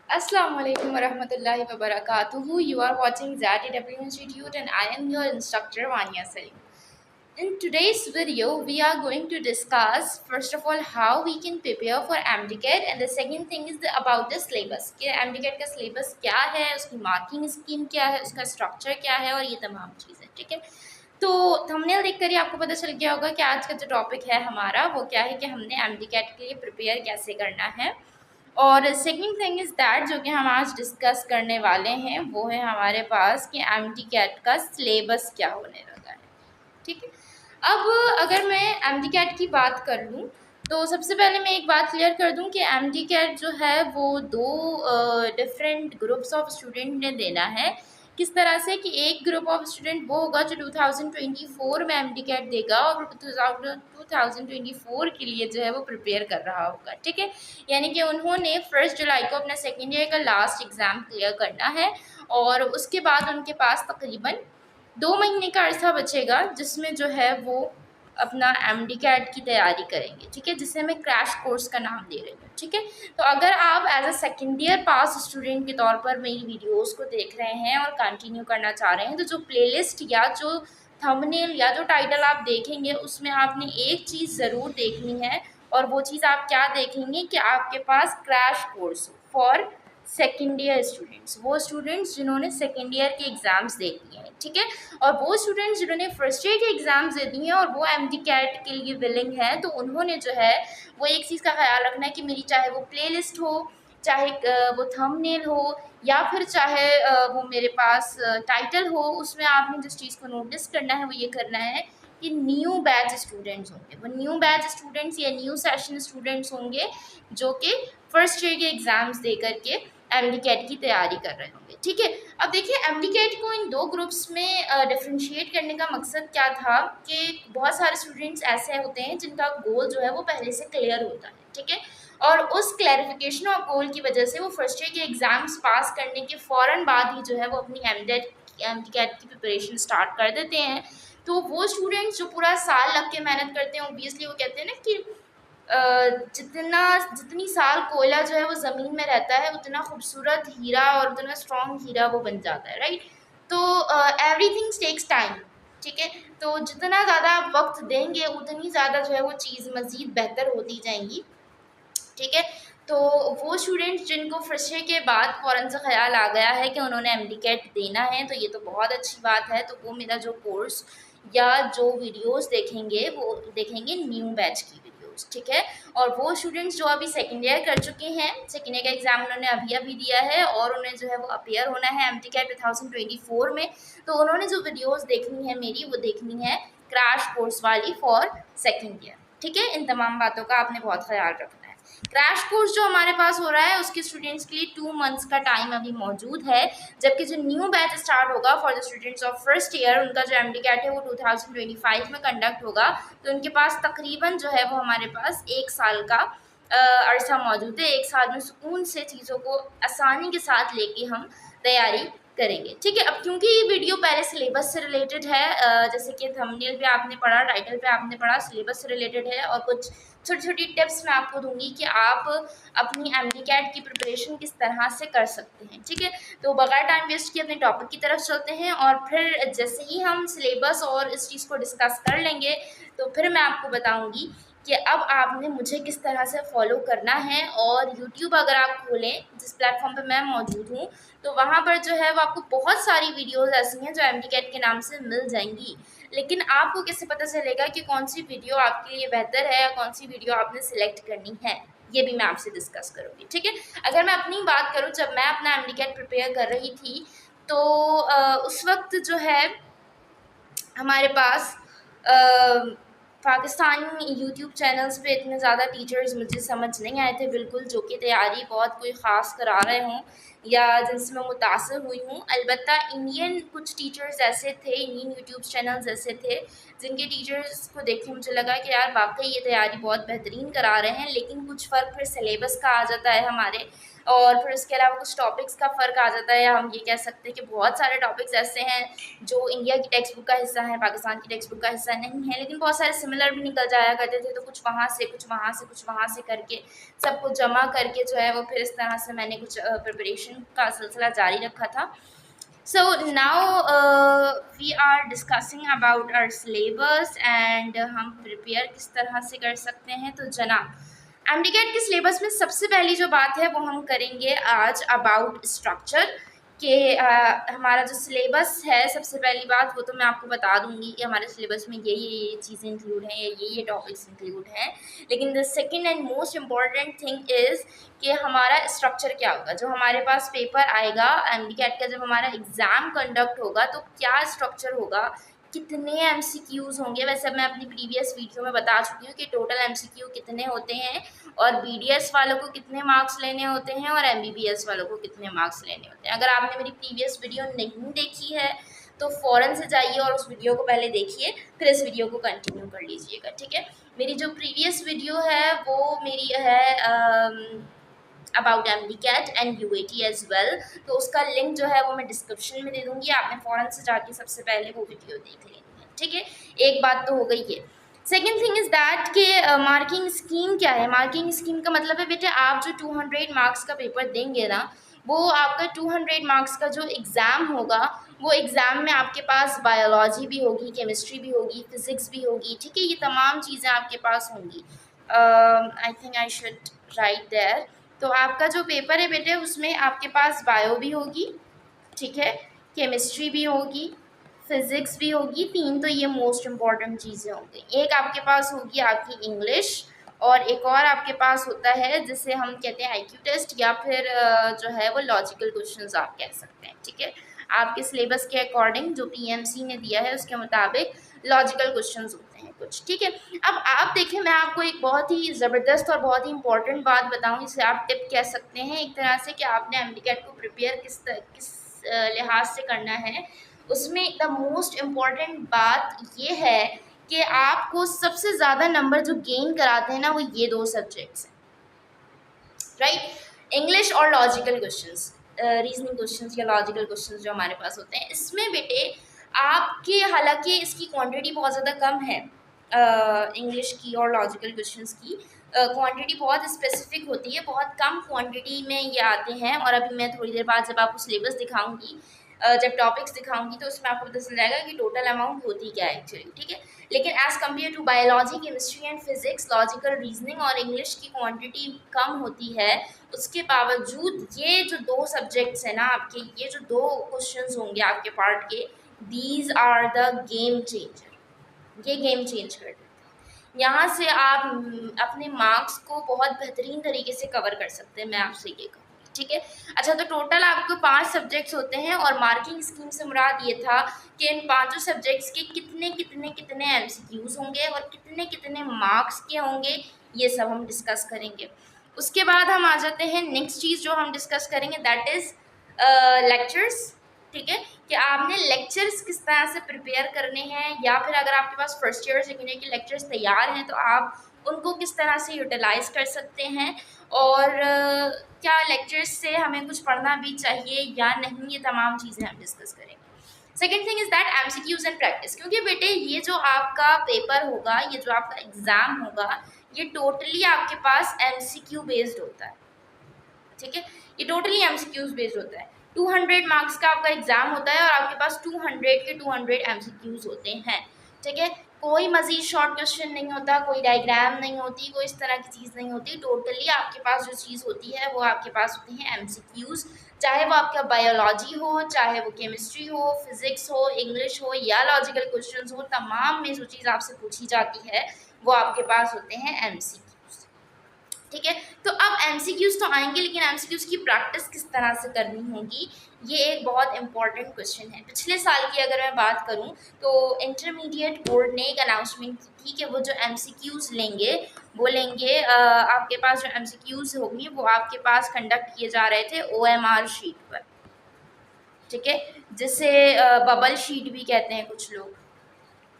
Assalamu alaikum warahmatullahi wabarakatuh. You are watching ZTW Institute and I am your instructor Vania Salim. In today's video, we are going to discuss first of all how we can prepare for MDCAT and the second thing is about the syllabus. कि MDCAT का syllabus क्या है, उसकी marking scheme क्या है, उसका structure क्या है और ये तमाम चीज़ें, ठीक है। तो थंबनेल देखकर ही आपको पता चल गया होगा कि आज का जो टॉपिक है हमारा वो क्या है कि हमने MDCAT के लिए प्रिपेयर कैसे करना है। और सेकंड थिंग इज़ दैट जो कि हम आज डिस्कस करने वाले हैं वो है हमारे पास कि MDCAT का सिलेबस क्या होने लगा है, ठीक है। अब अगर मैं MDCAT की बात कर लूँ तो सबसे पहले मैं एक बात क्लियर कर दूँ कि MDCAT जो है वो दो डिफरेंट ग्रुप्स ऑफ स्टूडेंट ने देना है। किस तरह से कि एक ग्रुप ऑफ स्टूडेंट वो होगा जो 2024 में MDCAT देगा और 2024 के लिए जो है वो प्रिपेयर कर रहा होगा, ठीक है। यानी कि उन्होंने 1 जुलाई को अपना सेकेंड ईयर का लास्ट एग्ज़ाम क्लियर करना है और उसके बाद उनके पास तकरीबन 2 महीने का अर्सा बचेगा जिसमें जो है वो अपना MDCAT की तैयारी करेंगे, ठीक है, जिसे मैं क्रैश कोर्स का नाम दे रही हूँ, ठीक है। तो अगर आप as a second year pass student के तौर पर मेरी वीडियोस को देख रहे हैं और कंटिन्यू करना चाह रहे हैं तो जो प्लेलिस्ट या जो थंबनेल या जो टाइटल आप देखेंगे उसमें आपने एक चीज़ ज़रूर देखनी है और वो चीज़ आप क्या देखेंगे कि आपके पास crash course for second year students, वो स्टूडेंट्स जिन्होंने सेकेंड ईयर के एग्ज़ाम्स दे दिए हैं, ठीक है। और वो स्टूडेंट्स जिन्होंने फर्स्ट ईयर के एग्ज़ाम्स दे दिए हैं और वो MDCAT के लिए विलिंग है तो उन्होंने जो है वो एक चीज़ का ख्याल रखना है कि मेरी चाहे वो प्लेलिस्ट हो, चाहे वो थंबनेल हो या फिर चाहे वो मेरे पास टाइटल हो, उसमें आपने जिस चीज़ को नोटिस करना है वो ये करना है कि न्यू बैच स्टूडेंट्स होंगे, वो न्यू बैच स्टूडेंट्स या न्यू सेशन स्टूडेंट्स होंगे जो कि फर्स्ट ईयर के एग्ज़ाम्स दे करके MDCAT की तैयारी कर रहे होंगे, ठीक है। अब देखिए MDCAT को इन दो ग्रुप्स में डिफ्रेंशिएट करने का मकसद क्या था कि बहुत सारे स्टूडेंट्स ऐसे होते हैं जिनका गोल जो है वो पहले से क्लियर होता है, ठीक है। और उस क्लैरिफिकेशन ऑफ गोल की वजह से वो फर्स्ट ईयर के एग्ज़ाम्स पास करने के फ़ौरन बाद ही जो है वो अपनी MDCAT की प्रिपरेशन स्टार्ट कर देते हैं। तो वो स्टूडेंट्स जो पूरा साल लग के मेहनत करते हैं ऑब्वियसली वो कहते हैं ना कि जितनी साल कोयला जो है वो ज़मीन में रहता है उतना खूबसूरत हीरा और उतना स्ट्रॉन्ग हीरा वो बन जाता है, राइट। तो एवरीथिंग टेक्स टाइम, ठीक है। तो जितना ज़्यादा आप वक्त देंगे उतनी ज़्यादा जो है वो चीज़ मज़ीद बेहतर होती जाएंगी, ठीक है। तो वो स्टूडेंट्स जिनको फर्स्ट ईयर के बाद फ़ौरन से ख्याल आ गया है कि उन्होंने MDCAT देना है तो ये तो बहुत अच्छी बात है, तो वो मेरा जो कोर्स या जो वीडियोस देखेंगे वो देखेंगे न्यू बैच की वीडियोस, ठीक है। और वो स्टूडेंट्स जो अभी सेकेंड ईयर कर चुके हैं, सेकेंड ईयर का एग्ज़ाम उन्होंने अभी दिया है और उन्हें जो है वो अपीयर होना है MDCAT 2024 में, तो उन्होंने जो वीडियोज़ देखनी है मेरी वो देखनी है क्रैश कोर्स वाली फॉर सेकेंड ईयर, ठीक है। इन तमाम बातों का आपने बहुत ख्याल रखना है। क्रैश कोर्स जो हमारे पास हो रहा है उसके स्टूडेंट्स के लिए 2 मंथ्स का टाइम अभी मौजूद है, जबकि जो न्यू बैच स्टार्ट होगा for the students of first year उनका जो MDCAT है वो 2025 में कंडक्ट होगा, तो उनके पास तकरीबन जो है वो हमारे पास 1 साल का अरसा मौजूद है। 1 साल में सुकून से चीज़ों को आसानी के साथ लेके हम तैयारी करेंगे, ठीक है। अब क्योंकि ये वीडियो पहले सिलेबस से रिलेटेड है, जैसे कि थंबनेल पे आपने पढ़ा, टाइटल पे आपने पढ़ा, सिलेबस से रिलेटेड है और कुछ छोटी छोटी टिप्स मैं आपको दूंगी कि आप अपनी MDCAT की प्रिपरेशन किस तरह से कर सकते हैं, ठीक है। तो बगैर टाइम वेस्ट किए अपने टॉपिक की तरफ चलते हैं और फिर जैसे ही हम सिलेबस और इस चीज़ को डिस्कस कर लेंगे तो फिर मैं आपको बताऊँगी कि अब आपने मुझे किस तरह से फॉलो करना है। और यूट्यूब अगर आप खोलें जिस प्लेटफॉर्म पे मैं मौजूद हूँ तो वहाँ पर जो है वो आपको बहुत सारी वीडियोस ऐसी हैं जो MDCAT के नाम से मिल जाएंगी, लेकिन आपको कैसे पता चलेगा कि कौन सी वीडियो आपके लिए बेहतर है या कौन सी वीडियो आपने सिलेक्ट करनी है, ये भी मैं आपसे डिस्कस करूँगी, ठीक है। अगर मैं अपनी बात करूँ, जब मैं अपना MDCAT प्रिपेयर कर रही थी तो उस वक्त जो है हमारे पास पाकिस्तानी यूट्यूब चैनल्स पे इतने ज़्यादा टीचर्स मुझे समझ नहीं आए थे बिल्कुल, जो कि तैयारी बहुत कोई ख़ास करा रहे हों या जिनसे मैं मुतासर हुई हूँ। अलबत्ता इंडियन कुछ टीचर्स ऐसे थे, इंडियन यूट्यूब चैनल्स ऐसे थे जिनके टीचर्स को देख के मुझे लगा कि यार वाकई ये तैयारी बहुत बेहतरीन करा रहे हैं, लेकिन कुछ फ़र्क फिर सिलेबस का आ जाता है हमारे और फिर उसके अलावा कुछ टॉपिक्स का फ़र्क आ जाता है, या हम ये कह सकते हैं कि बहुत सारे टॉपिक्स ऐसे हैं जो इंडिया की टेक्स्ट बुक का हिस्सा है, पाकिस्तान की टेक्स्ट बुक का हिस्सा नहीं है, लेकिन बहुत सारे सिमिलर भी निकल जाया करते थे। तो कुछ वहाँ से कुछ वहाँ से कुछ वहाँ से करके सब कुछ जमा करके जो है वो फिर इस तरह से मैंने कुछ प्रिपरेशन का सिलसिला जारी रखा था। So now we are discussing about our syllabus and हम प्रिपेयर किस तरह से कर सकते हैं। तो जनाब, एमडीकैट के सिलेबस में सबसे पहली जो बात है वो हम करेंगे आज अबाउट स्ट्रक्चर कि हमारा जो सिलेबस है, सबसे पहली बात वो तो मैं आपको बता दूंगी कि हमारे सिलेबस में ये चीज़ें इंक्लूड हैं या ये टॉपिक्स इंक्लूड हैं, लेकिन the second and most important thing is कि हमारा स्ट्रक्चर क्या होगा। जो हमारे पास पेपर आएगा एमडीकैट का, जब हमारा एग्ज़ाम कंडक्ट होगा तो क्या स्ट्रक्चर होगा, कितने एमसीक्यूज़ होंगे। वैसे मैं अपनी प्रीवियस वीडियो में बता चुकी हूँ कि टोटल एमसीक्यू कितने होते हैं और बीडीएस वालों को कितने मार्क्स लेने होते हैं और एमबीबीएस वालों को कितने मार्क्स लेने होते हैं। अगर आपने मेरी प्रीवियस वीडियो नहीं देखी है तो फ़ौरन से जाइए और उस वीडियो को पहले देखिए, फिर इस वीडियो को कंटिन्यू कर लीजिएगा, ठीक है। मेरी जो प्रीवियस वीडियो है वो मेरी है about MDCAT and UAT as well, तो उसका लिंक जो है वो मैं डिस्क्रिप्शन में दे दूँगी, आपने फ़ौरन से जाके सबसे पहले वो वीडियो देख लेनी है, ठीक है। एक बात तो हो गई है। सेकेंड थिंग इज़ दैट कि मार्किंग स्कीम क्या है। मार्किंग स्कीम का मतलब है बेटे, आप जो 200 मार्क्स का पेपर देंगे ना, वो आपका 200 मार्क्स का जो एग्ज़ाम होगा, वो एग्ज़ाम में आपके पास बायोलॉजी भी होगी, केमिस्ट्री भी होगी, फिज़िक्स भी होगी, ठीक है। ये तमाम चीज़ें आपके पास होंगी। I think I should write there. तो आपका जो पेपर है बेटे, उसमें आपके पास बायो भी होगी, ठीक है, केमिस्ट्री भी होगी, फिज़िक्स भी होगी। 3 तो ये मोस्ट इम्पॉर्टेंट चीज़ें होंगी। एक आपके पास होगी आपकी इंग्लिश, और एक और आपके पास होता है जिसे हम कहते हैं आईक्यू टेस्ट, या फिर जो है वो लॉजिकल क्वेश्चंस आप कह सकते हैं, ठीक है। आपके सिलेबस के अकॉर्डिंग जो पीएमसी ने दिया है उसके मुताबिक लॉजिकल क्वेश्चंस होते हैं कुछ, ठीक है। अब आप देखें, मैं आपको एक बहुत ही ज़बरदस्त और बहुत ही इंपॉर्टेंट बात बताऊं, इसे आप टिप कह सकते हैं एक तरह से, कि आपने एमडीकैट को प्रिपेयर किस लिहाज से करना है। उसमें द मोस्ट इम्पॉर्टेंट बात ये है कि आपको सबसे ज़्यादा नंबर जो गेन कराते हैं ना, वो ये 2 सब्जेक्ट्स हैं, राइट, इंग्लिश और लॉजिकल क्वेश्चंस, रीजनिंग क्वेश्चंस या लॉजिकल क्वेश्चंस जो हमारे पास होते हैं। इसमें बेटे आपके, हालांकि इसकी क्वांटिटी बहुत ज़्यादा कम है, इंग्लिश की और लॉजिकल क्वेश्चंस की क्वांटिटी बहुत स्पेसिफिक होती है, बहुत कम क्वांटिटी में ये आते हैं। और अभी मैं थोड़ी देर बाद जब आपको सिलेबस दिखाऊंगी, जब टॉपिक्स दिखाऊंगी, तो उसमें आपको पता चल जाएगा कि टोटल अमाउंट होती क्या है एक्चुअली, ठीक है। लेकिन as compared to biology, chemistry and physics, logical, reasoning और इंग्लिश की क्वांटिटी कम होती है। उसके बावजूद ये जो 2 सब्जेक्ट्स हैं ना आपके, ये जो 2 क्वेश्चंस होंगे आपके पार्ट के, these are the game changer. ये गेम चेंज कर देते हैं। यहाँ से आप अपने मार्क्स को बहुत बेहतरीन तरीके से कवर कर सकते हैं, मैं आपसे ये कहूँगी, ठीक है। अच्छा, तो टोटल आपको 5 सब्जेक्ट्स होते हैं, और मार्किंग स्कीम से मुराद ये था कि इन 5 सब्जेक्ट्स के कितने कितने कितने एमसीक्यूज़ होंगे और कितने कितने मार्क्स के होंगे, ये सब हम डिस्कस करेंगे। उसके बाद हम आ जाते हैं नेक्स्ट चीज़ जो हम डिस्कस करेंगे, दैट इज़ लेक्चर्स, ठीक है, कि आपने लेक्चर्स किस तरह से प्रिपेयर करने हैं, या फिर अगर आपके पास फर्स्ट ईयर सेकेंड ईयर के लेक्चर्स तैयार हैं तो आप उनको किस तरह से यूटिलाइज़ कर सकते हैं, और क्या लेक्चर्स से हमें कुछ पढ़ना भी चाहिए या नहीं, ये तमाम चीज़ें हम डिस्कस करेंगे। Second thing is that MCQs and practice, क्योंकि बेटे ये जो आपका पेपर होगा, ये जो आपका एग्ज़ाम होगा, ये टोटली आपके पास एमसीक्यू बेस्ड होता है, ठीक है। ये टोटली एमसीक्यूज़ बेस्ड होता है। 200 मार्क्स का आपका एग्ज़ाम होता है और आपके पास 200 के 200 एमसीक्यूज़ होते हैं, ठीक है। कोई मज़ीद शॉर्ट क्वेश्चन नहीं होता, कोई डायग्राम नहीं होती, कोई इस तरह की चीज़ नहीं होती। टोटली आपके पास जो चीज़ होती है वो आपके पास होती हैं एमसीक्यूज़, चाहे वो आपका बायोलॉजी हो, चाहे वो केमिस्ट्री हो, फिज़िक्स हो, इंग्लिश हो या लॉजिकल क्वेश्चंस हो, तमाम में जो चीज़ आपसे पूछी जाती है वो आपके पास होते हैं एमसीक्यूज़, ठीक है। तो अब एमसीक्यूज़ तो आएंगे, लेकिन एमसीक्यूज़ की प्रैक्टिस किस तरह से करनी होगी, ये एक बहुत इंपॉर्टेंट क्वेश्चन है। पिछले साल की अगर मैं बात करूं तो इंटरमीडिएट बोर्ड ने एक अनाउंसमेंट की थी कि वो जो एमसीक्यूज़ लेंगे, वो लेंगे, आपके पास जो एमसीक्यूज़ होंगी वो आपके पास कंडक्ट किए जा रहे थे ओएमआर शीट पर, ठीक है, जिसे बबल शीट भी कहते हैं कुछ लोग,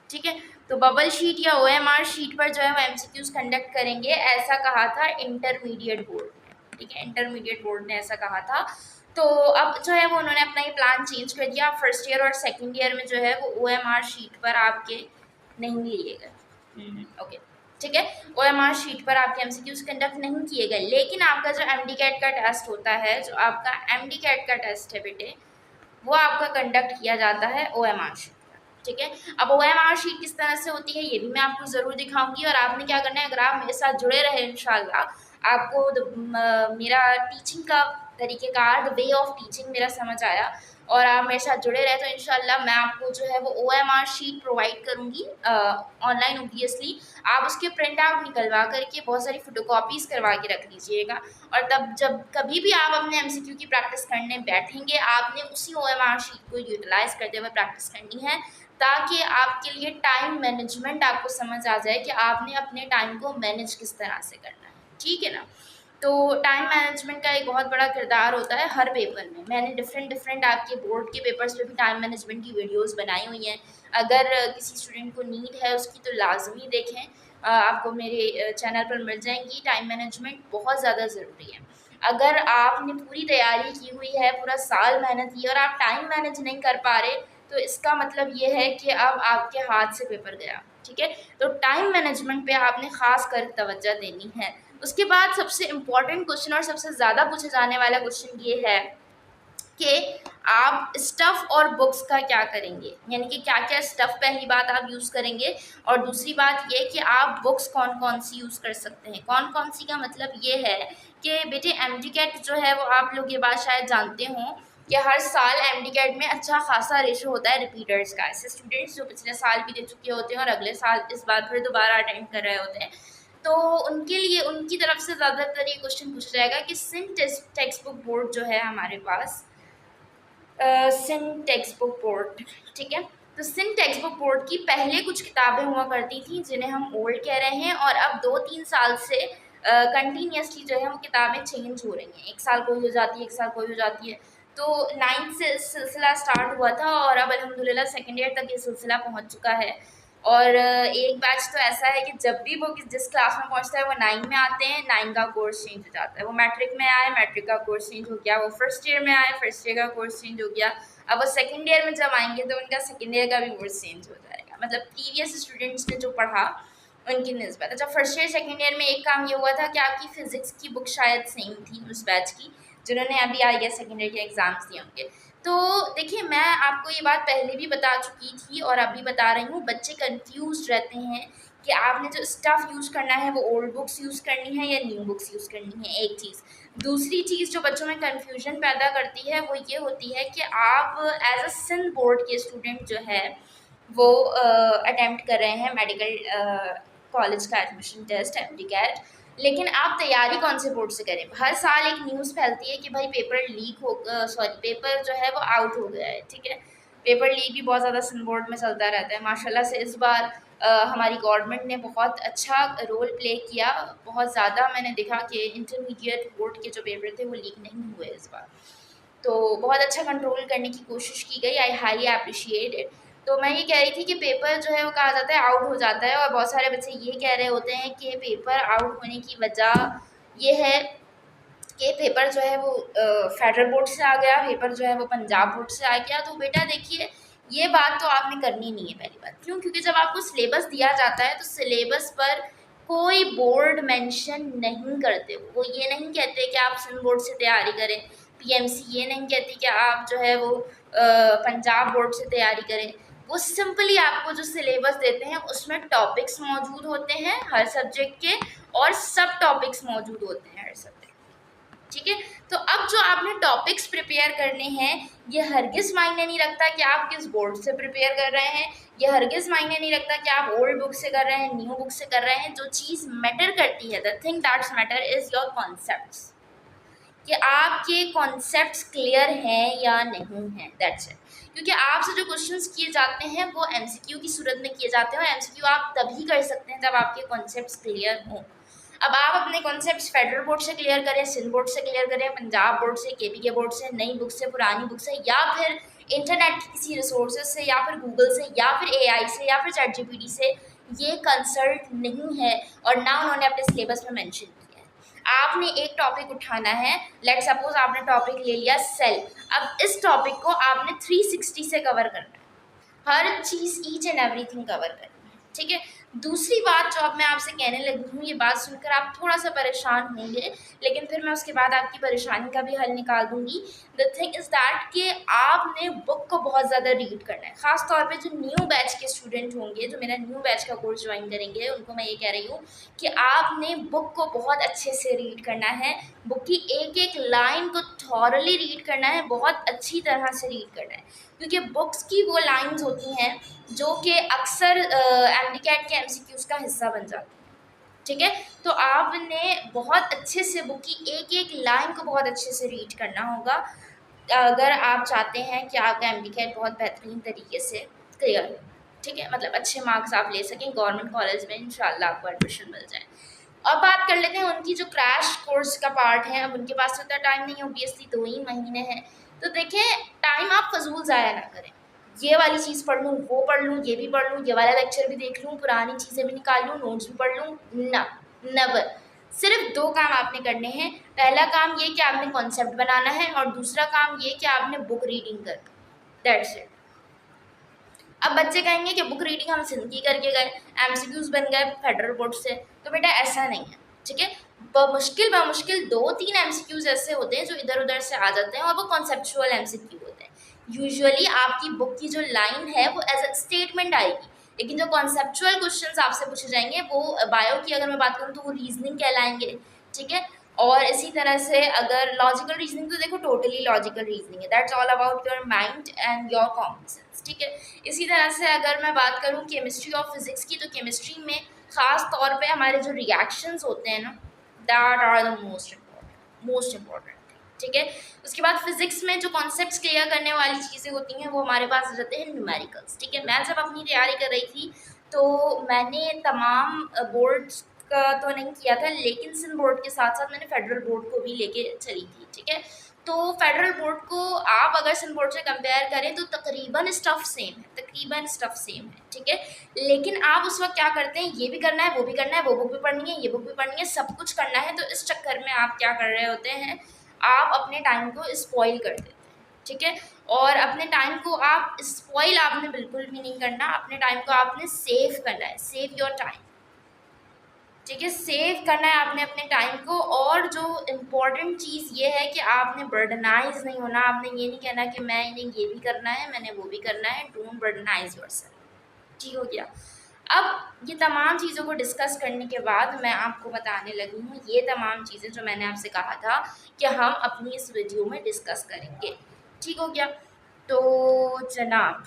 ठीक है। तो बबल शीट या ओएमआर शीट पर जो है वो एमसीक्यूज़ कंडक्ट करेंगे, ऐसा कहा था इंटरमीडिएट बोर्ड ने, ठीक है, इंटरमीडिएट बोर्ड ने ऐसा कहा था। तो अब जो है वो उन्होंने अपना ये प्लान चेंज कर दिया। फर्स्ट ईयर और सेकेंड ईयर में जो है वो OMR शीट पर आपके नहीं लिए गए। ओके, ठीक है, OMR शीट पर आपके MCQs कंडक्ट नहीं किए गए, लेकिन आपका जो MD-CAT का टेस्ट होता है, जो आपका MD-CAT का टेस्ट है बेटे, वो आपका कंडक्ट किया जाता है OMR शीट पर, ठीक है। अब OMR शीट किस तरह से होती है ये भी मैं आपको ज़रूर दिखाऊंगी, और आपने क्या करना है, अगर आप मेरे साथ जुड़े रहे इंशाल्लाह, आपको मेरा टीचिंग का तरीक़ेकार, द वे ऑफ टीचिंग मेरा समझ आया और आप मेरे साथ जुड़े रहे, तो इंशाल्लाह मैं आपको जो है वो OMR शीट प्रोवाइड करूँगी ऑनलाइन। ऑब्वियसली आप उसके प्रिंट आउट निकलवा करके बहुत सारी फ़ोटोकॉपीज़ करवा के रख लीजिएगा, और तब जब कभी भी आप अपने MCQ की प्रैक्टिस करने बैठेंगे, आपने उसी OMR शीट को यूटिलाइज़ करते हुए प्रैक्टिस करनी है, ताकि आपके लिए टाइम मैनेजमेंट आपको समझ आ जाए कि आपने अपने टाइम को मैनेज किस तरह से करना है, ठीक है ना। तो टाइम मैनेजमेंट का एक बहुत बड़ा किरदार होता है हर पेपर में। मैंने डिफरेंट आपके बोर्ड के पेपर्स पे भी टाइम मैनेजमेंट की वीडियोस बनाई हुई हैं। अगर किसी स्टूडेंट को नीड है उसकी, तो लाजमी देखें, आपको मेरे चैनल पर मिल जाएंगी। टाइम मैनेजमेंट बहुत ज़्यादा ज़रूरी है। अगर आपने पूरी तैयारी की हुई है, पूरा साल मेहनत की, और आप टाइम मैनेज नहीं कर पा रहे, तो इसका मतलब ये है कि अब आपके हाथ से पेपर गया, ठीक है। तो टाइम मैनेजमेंट पे आपने ख़ास कर तवज्जो देनी है। उसके बाद सबसे इम्पॉर्टेंट क्वेश्चन और सबसे ज़्यादा पूछे जाने वाला क्वेश्चन ये है कि आप स्टफ़ और बुक्स का क्या करेंगे, यानी कि क्या क्या स्टफ़ पहली बात आप यूज़ करेंगे, और दूसरी बात ये कि आप बुक्स कौन कौन सी यूज़ कर सकते हैं। कौन कौन सी का मतलब ये है कि बेटे MD-CAT जो है वो आप लोग ये बात शायद जानते हों कि हर साल MD-CAT में अच्छा खासा रेशो होता है रिपीटर्स का। ऐसे स्टूडेंट्स जो पिछले साल भी दे चुके होते हैं और अगले साल इस बार फिर दोबारा अटेंड कर रहे होते हैं, तो उनके लिए उनकी तरफ से ज़्यादातर ये क्वेश्चन पूछा जाएगा कि सिंध टेक्स्ट बुक बोर्ड जो है हमारे पास, सिंध टेक्स्ट बुक बोर्ड, ठीक है। तो सिंध टेक्स्ट बुक बोर्ड की पहले कुछ किताबें हुआ करती थी जिन्हें हम ओल्ड कह रहे हैं, और अब 2-3 साल से कंटिन्यूसली जो है वो किताबें चेंज हो रही हैं। एक साल कोई हो जाती है, एक साल कोई हो जाती है। तो 9th से सिलसिला स्टार्ट हुआ था, और अब अल्हम्दुलिल्लाह सेकेंड ईयर तक ये सिलसिला पहुँच चुका है। और एक बैच तो ऐसा है कि जब भी वो जिस क्लास में पहुंचता है वो 9 में आते हैं, 9 का कोर्स चेंज हो जाता है। वो मैट्रिक में आए, मैट्रिक का कोर्स चेंज हो गया। वो फर्स्ट ईयर में आए, फर्स्ट ईयर का कोर्स चेंज हो गया। अब वो सेकेंड ईयर में जब आएंगे तो उनका सेकेंड ईयर का भी कोर्स चेंज हो जाएगा, मतलब प्रीवियस स्टूडेंट्स ने जो पढ़ा उनकी निस्बत। अच्छा, फर्स्ट ईयर सेकेंड ईयर में एक काम ये हुआ था कि आपकी फ़िज़िक्स की बुक शायद सेम थी उस बैच की, जिन्होंने अभी IAS सेकेंड ईयर के एग्ज़ाम्स दिए होंगे। तो देखिए, मैं आपको ये बात पहले भी बता चुकी थी और अभी बता रही हूँ, बच्चे कंफ्यूज रहते हैं कि आपने जो स्टफ़ यूज़ करना है वो ओल्ड बुक्स यूज़ करनी है या न्यू बुक्स यूज़ करनी है, एक चीज़। दूसरी चीज़ जो बच्चों में कन्फ्यूजन पैदा करती है वो ये होती है कि आप एज अ सिंध बोर्ड के स्टूडेंट जो है वो अटेम्प्ट कर रहे हैं मेडिकल कॉलेज का एडमिशन टेस्ट MD-CAT, लेकिन आप तैयारी कौन से बोर्ड से करें। हर साल एक न्यूज़ फैलती है कि भाई पेपर लीक हो, पेपर जो है वो आउट हो गया है, ठीक है। पेपर लीक भी बहुत ज़्यादा सिंध बोर्ड में चलता रहता है। माशाल्लाह से इस बार हमारी गवर्नमेंट ने बहुत अच्छा रोल प्ले किया। बहुत ज़्यादा मैंने देखा कि इंटरमीडिएट बोर्ड के जो पेपर थे वो लीक नहीं हुए इस बार, तो बहुत अच्छा कंट्रोल करने की कोशिश की गई। I highly appreciate it. तो मैं ये कह रही थी कि पेपर जो है वो कहा जाता है आउट हो जाता है, और बहुत सारे बच्चे ये कह रहे होते हैं कि पेपर आउट होने की वजह ये है कि पेपर जो है वो फेडरल बोर्ड से आ गया, पेपर जो है वो पंजाब बोर्ड से आ गया। तो बेटा देखिए, ये बात तो आपने करनी नहीं है। पहली बात क्यों, क्योंकि जब आपको सिलेबस दिया जाता है तो सिलेबस पर कोई बोर्ड मेंशन नहीं करते। वो ये नहीं कहते कि आप सिंध बोर्ड से तैयारी करें, PMC ये नहीं कहती कि आप जो है वो पंजाब बोर्ड से तैयारी करें। वो सिंपली आपको जो सिलेबस देते हैं उसमें टॉपिक्स मौजूद होते हैं हर सब्जेक्ट के, और सब टॉपिक्स मौजूद होते हैं हर सब्जेक्ट, ठीक है। तो अब जो आपने टॉपिक्स प्रिपेयर करने हैं, ये हरगिज़ मायने नहीं रखता कि आप किस बोर्ड से प्रिपेयर कर रहे हैं। ये हरगिज़ मायने नहीं रखता कि आप ओल्ड बुक से कर रहे हैं, न्यू बुक से कर रहे हैं। जो चीज़ मैटर करती है, the thing that's matter is your concepts, कि आपके कॉन्सेप्ट्स क्लियर हैं या नहीं हैं, दैट्स इट। क्योंकि आपसे जो क्वेश्चंस किए जाते हैं वो MCQ की सूरत में किए जाते हैं, और MCQ आप तभी कर सकते हैं जब आपके कॉन्सेप्ट्स क्लियर हों। अब आप अपने कॉन्सेप्ट्स फेडरल बोर्ड से क्लियर करें, सिंध बोर्ड से क्लियर करें, पंजाब बोर्ड से, KPK बोर्ड से, नई बुक से, पुरानी बुक से, या फिर इंटरनेट की किसी रिसोर्सेज से, या फिर गूगल से, या फिर AI से, या फिर ChatGPT से, ये कंसल्ट नहीं है और ना उन्होंने अपने सिलेबस में मेंशन किया है। आपने एक टॉपिक उठाना है, लेट सपोज आपने टॉपिक ले लिया सेल, अब इस टॉपिक को आपने 360 से कवर करना है, हर चीज़ ईच एंड एवरीथिंग कवर करनी है, ठीक है। दूसरी बात जो अब मैं आपसे कहने लगी हूँ, ये बात सुनकर आप थोड़ा सा परेशान होंगे, लेकिन फिर मैं उसके बाद आपकी परेशानी का भी हल निकाल दूंगी। द थिंग इज़ दैट कि आपने बुक को बहुत ज़्यादा रीड करना है, ख़ास तौर पे जो न्यू बैच के स्टूडेंट होंगे, जो मेरा न्यू बैच का कोर्स ज्वाइन करेंगे, उनको मैं ये कह रही हूँ कि आपने बुक को बहुत अच्छे से रीड करना है, बुक की एक एक लाइन को थॉरली रीड करना है, बहुत अच्छी तरह से रीड करना है, क्योंकि बुक्स की वो लाइंस होती हैं जो कि अक्सर एमडीकैट के एमसीक्यूज का हिस्सा बन जाती हैं, ठीक है। तो आपने बहुत अच्छे से बुक की एक एक लाइन को बहुत अच्छे से रीड करना होगा, अगर आप चाहते हैं कि आपका एमडीकैट बहुत बेहतरीन तरीके से क्लियर हो, ठीक है, मतलब अच्छे मार्क्स आप ले सकें, गवर्नमेंट कॉलेज में इंशाल्लाह आपको एडमिशन मिल जाए। अब बात कर लेते हैं उनकी जो क्रैश कोर्स का पार्ट है। अब उनके पास तो इतना टाइम नहीं है, ऑब्वियसली 2 ही महीने हैं, तो देखें टाइम आप फजूल ज़ाया ना करें, ये वाली चीज़ पढ़ लूँ, वो पढ़ लूँ, ये भी पढ़ लूँ, ये वाला लेक्चर भी देख लूँ, पुरानी चीज़ें भी निकाल लूँ, नोट्स भी पढ़ लूँ, ना, नेवर। सिर्फ 2 काम आपने करने हैं। पहला काम ये कि आपने कॉन्सेप्ट बनाना है, और दूसरा काम ये कि आपने बुक रीडिंग करना, दैट्स इट। अब बच्चे कहेंगे कि बुक रीडिंग हम सिंध की करके गए, एमसीक्यूज बन गए फेडरल बोर्ड से, तो बेटा ऐसा नहीं है, ठीक है। बमुश्किल 2-3 एमसीक्यूज ऐसे होते हैं जो इधर उधर से आ जाते हैं, और वो कॉन्सेप्चुअल एमसीक्यू होते हैं। यूजुअली आपकी बुक की जो लाइन है वो एज अ स्टेटमेंट आएगी, लेकिन जो कॉन्सेप्चुअल क्वेश्चंस आपसे पूछे जाएंगे वो बायो की अगर मैं बात करूँ तो वो रीजनिंग कहलाएंगे, ठीक है। और इसी तरह से अगर लॉजिकल रीजनिंग, तो देखो टोटली लॉजिकल रीजनिंग है, that's all about your mind and your common sense, ठीक है। इसी तरह से अगर मैं बात करूँ केमिस्ट्री और फिजिक्स की, तो केमिस्ट्री में ख़ास तौर पे हमारे जो रिएक्शंस होते हैं ना, that are the most important, ठीक है। उसके बाद फिजिक्स में जो कॉन्सेप्ट्स क्लियर करने वाली चीज़ें होती हैं वो हमारे पास रहते हैं न्यूमेरिकल्स, ठीक है। मैं जब अपनी तैयारी कर रही थी तो मैंने तमाम बोर्ड्स का तो नहीं किया था, लेकिन सिंध बोर्ड के साथ साथ मैंने फेडरल बोर्ड को भी लेके चली थी, ठीक है। तो फेडरल बोर्ड को आप अगर सिंध बोर्ड से कंपेयर करें तो तकरीबन स्टफ़ सेम है, ठीक है। लेकिन आप उस वक्त क्या करते हैं, ये भी करना है, वो भी करना है, वो बुक भी पढ़नी है, ये बुक भी पढ़नी है, सब कुछ करना है, तो इस चक्कर में आप क्या कर रहे होते हैं, आप अपने टाइम को स्पॉइल कर देते हैं, ठीक है। और अपने टाइम को आप स्पॉइल आपने बिल्कुल भी नहीं करना, अपने टाइम को आपने सेव करना है, सेव योर टाइम, ठीक है। सेव करना है आपने अपने टाइम को। और जो इम्पोर्टेंट चीज़ ये है कि आपने बर्डनाइज नहीं होना, आपने ये नहीं कहना कि मैंने ये भी करना है, मैंने वो भी करना है, डोंट बर्डनाइज योरसेल्फ, ठीक हो गया। अब ये तमाम चीज़ों को डिस्कस करने के बाद मैं आपको बताने लगी हूँ ये तमाम चीज़ें जो मैंने आपसे कहा था कि हम अपनी इस वीडियो में डिस्कस करेंगे, ठीक हो गया। तो जनाब,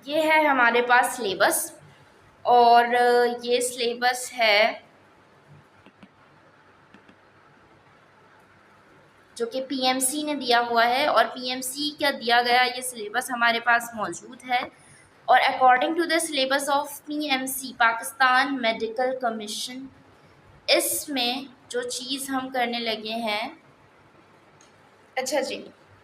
ये है हमारे पास सिलेबस, और ये सिलेबस है जो कि पीएमसी ने दिया हुआ है, और पीएमसी का दिया गया ये सिलेबस हमारे पास मौजूद है। और according to the syllabus of PMC Pakistan medical commission, इसमें जो चीज़ हम करने लगे हैं, अच्छा जी,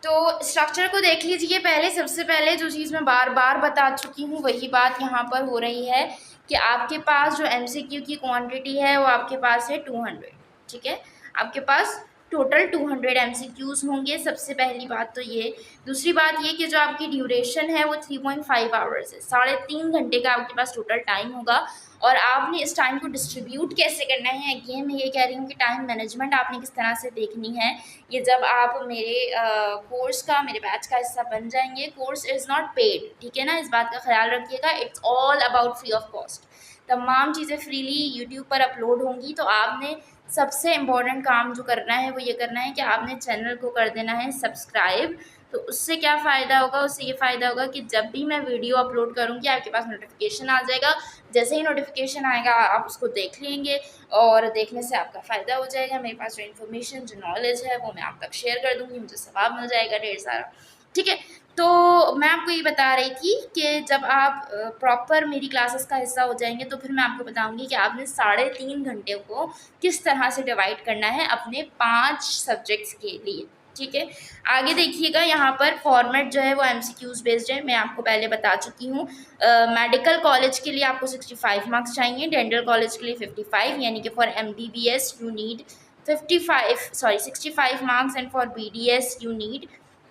तो स्ट्रक्चर को देख लीजिए। पहले सबसे पहले जो चीज़ मैं बार बार बता चुकी हूँ वही बात यहाँ पर हो रही है कि आपके पास जो एमसीक्यू की क्वांटिटी है वो आपके पास है 200, ठीक है। आपके पास टोटल 200 एमसीक्यूज़ होंगे, सबसे पहली बात तो ये। दूसरी बात ये कि जो आपकी ड्यूरेशन है वो 3.5 आवर्स है, 3.5 घंटे का आपके पास टोटल टाइम होगा। और आपने इस टाइम को डिस्ट्रीब्यूट कैसे करना है, अगेन मैं ये कह रही हूँ कि टाइम मैनेजमेंट आपने किस तरह से देखनी है, ये जब आप मेरे कोर्स का, मेरे बैच का हिस्सा बन जाएंगे। कोर्स इज़ नॉट पेड, ठीक है ना, इस बात का ख्याल रखिएगा, it's all about free of cost, तमाम चीज़ें फ्रीली यूट्यूब पर अपलोड होंगी। तो आपने सबसे इम्पॉर्टेंट काम जो करना है वो ये करना है कि आपने चैनल को कर देना है सब्सक्राइब। तो उससे क्या फ़ायदा होगा, उससे ये फ़ायदा होगा कि जब भी मैं वीडियो अपलोड करूँगी आपके पास नोटिफिकेशन आ जाएगा, जैसे ही नोटिफिकेशन आएगा आप उसको देख लेंगे, और देखने से आपका फ़ायदा हो जाएगा। मेरे पास जो इन्फॉर्मेशन, जो नॉलेज है वो मैं आप तक शेयर कर दूँगी, मुझे सवाब मिल जाएगा ढेर सारा, ठीक है। तो मैं आपको ये बता रही थी कि जब आप प्रॉपर मेरी क्लासेस का हिस्सा हो जाएंगे तो फिर मैं आपको बताऊंगी कि आपने 3.5 घंटे को किस तरह से डिवाइड करना है अपने 5 सब्जेक्ट्स के लिए, ठीक है। आगे देखिएगा, यहाँ पर फॉर्मेट जो है वो एमसीक्यूज बेस्ड है, मैं आपको पहले बता चुकी हूँ। मेडिकल कॉलेज के लिए आपको 65 मार्क्स चाहिए, डेंटल कॉलेज के लिए 55, यानी कि for MBBS you need 65 marks and for BDS you need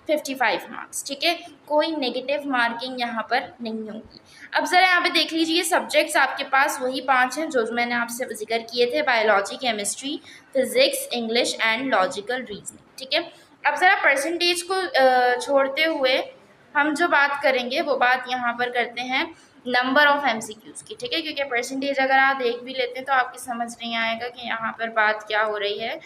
55 marks, ठीक है। कोई नेगेटिव मार्किंग यहाँ पर नहीं होगी। अब ज़रा यहाँ पे देख लीजिए, सब्जेक्ट्स आपके पास वही 5 हैं जो मैंने आपसे जिक्र किए थे, biology, chemistry, physics, English and logical reasoning, ठीक है। अब ज़रा परसेंटेज को छोड़ते हुए हम जो बात करेंगे वो बात यहाँ पर करते हैं नंबर ऑफ एमसीक्यूज़ की, ठीक है, क्योंकि परसेंटेज अगर आप देख भी लेते हैं तो आपकी समझ नहीं आएगा कि यहाँ पर बात क्या हो रही है।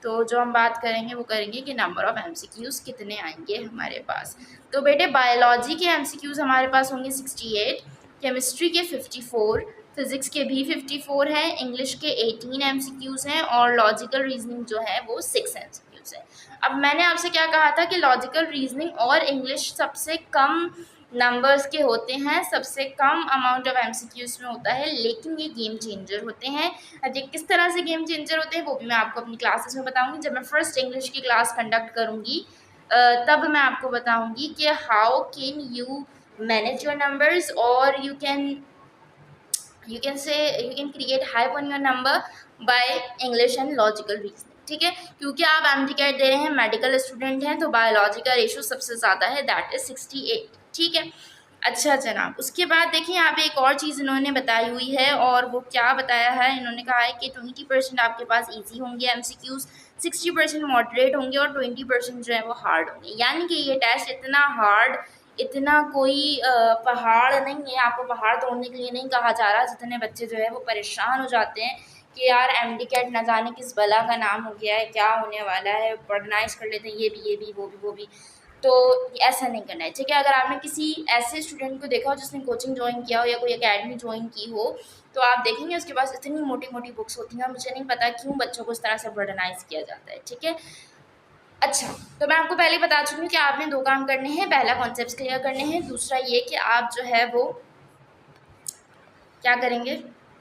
तो जो हम बात करेंगे वो करेंगे कि नंबर ऑफ एमसीक्यूज़ कितने आएंगे हमारे पास। तो बेटे बायोलॉजी के एमसीक्यूज़ हमारे पास होंगे 68, केमिस्ट्री के 54, फिजिक्स के भी 54 हैं, इंग्लिश के 18 एमसीक्यूज़ हैं और लॉजिकल रीजनिंग जो है वो 6 एमसीक्यूज़ है। अब मैंने आपसे क्या कहा था कि लॉजिकल रीजनिंग और इंग्लिश सबसे कम नंबर्स के होते हैं, सबसे कम अमाउंट ऑफ एमसीक्यूज़ में होता है, लेकिन ये गेम चेंजर होते हैं। अब ये किस तरह से गेम चेंजर होते हैं वो भी मैं आपको अपनी क्लासेस में बताऊंगी। जब मैं फर्स्ट इंग्लिश की क्लास कंडक्ट करूंगी तब मैं आपको बताऊंगी कि how can you manage your numbers और you can create hype on your number by English and logical reasoning, ठीक है। क्योंकि आप एमडीकैट दे रहे हैं, मेडिकल स्टूडेंट हैं, तो बायोलॉजी का रेशो सबसे ज़्यादा है, दैट इज 68, ठीक है। अच्छा जनाब, उसके बाद देखिए यहाँ पे एक और चीज़ इन्होंने बताई हुई है, और वो क्या बताया है, इन्होंने कहा है कि 20% आपके पास इजी होंगे एमसीक्यूज़, 60% मॉडरेट होंगे और 20% जो है वो हार्ड होंगे। यानी कि ये टेस्ट इतना हार्ड, इतना कोई पहाड़ नहीं है, आपको पहाड़ तोड़ने के लिए नहीं कहा जा रहा। जितने बच्चे जो है वो परेशान हो जाते हैं कि यार एमडीकैट न जाने किस बला का नाम हो गया है, क्या होने वाला है, पढ़नाइज कर लेते हैं, ये भी वो भी, तो ऐसा नहीं करना है, ठीक है। अगर आपने किसी ऐसे स्टूडेंट को देखा हो जिसने कोचिंग ज्वाइन किया हो या कोई एकेडमी ज्वाइन की हो, तो आप देखेंगे उसके पास इतनी मोटी मोटी बुक्स होती हैं, मुझे नहीं पता क्यों बच्चों को इस तरह से बर्डनाइज किया जाता है, ठीक है। अच्छा, तो मैं आपको पहले बता चुकी हूँ कि आपने 2 काम करने हैं, पहला कॉन्सेप्ट्स क्लियर करने हैं, दूसरा ये कि आप जो है वो क्या करेंगे,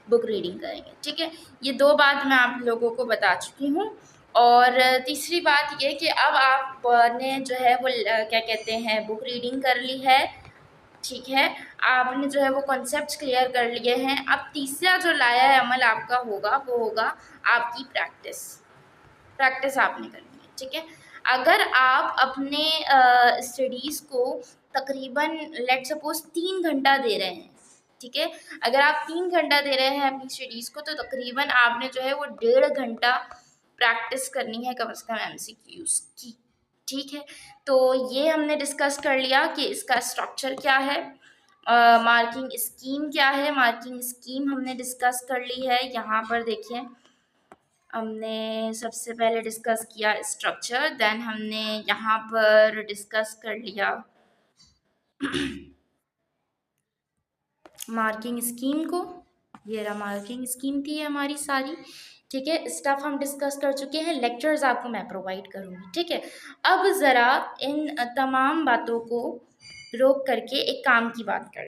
बुक रीडिंग करेंगे, ठीक है। ये 2 बात मैं आप लोगों को बता चुकी हूँ। और तीसरी बात ये कि अब आपने जो है वो क्या कहते हैं, बुक रीडिंग कर ली है, ठीक है, आपने जो है वो कॉन्सेप्ट्स क्लियर कर लिए हैं। अब तीसरा जो लाया है अमल आपका होगा वो होगा आपकी प्रैक्टिस आपने करनी है, ठीक है। अगर आप अपने स्टडीज़ को तकरीबन लेट सपोज 3 घंटा दे रहे हैं, ठीक है, अगर आप 3 घंटा दे रहे हैं अपनी स्टडीज़ को, तो तकरीबन आपने जो है वो 1.5 घंटा प्रैक्टिस करनी है कम से कम एमसीक्यूज़ की, ठीक है। तो ये हमने डिस्कस कर लिया कि इसका स्ट्रक्चर क्या है, मार्किंग स्कीम क्या है, मार्किंग स्कीम हमने डिस्कस कर ली है। यहाँ पर देखिए हमने सबसे पहले डिस्कस किया स्ट्रक्चर, देन हमने यहाँ पर डिस्कस कर लिया मार्किंग स्कीम को, ये रहा मार्किंग स्कीम थी हमारी सारी, ठीक है। स्टफ हम डिस्कस कर चुके हैं, लेक्चर्स आपको मैं प्रोवाइड करूँगी, ठीक है। अब ज़रा इन तमाम बातों को रोक करके एक काम की बात कर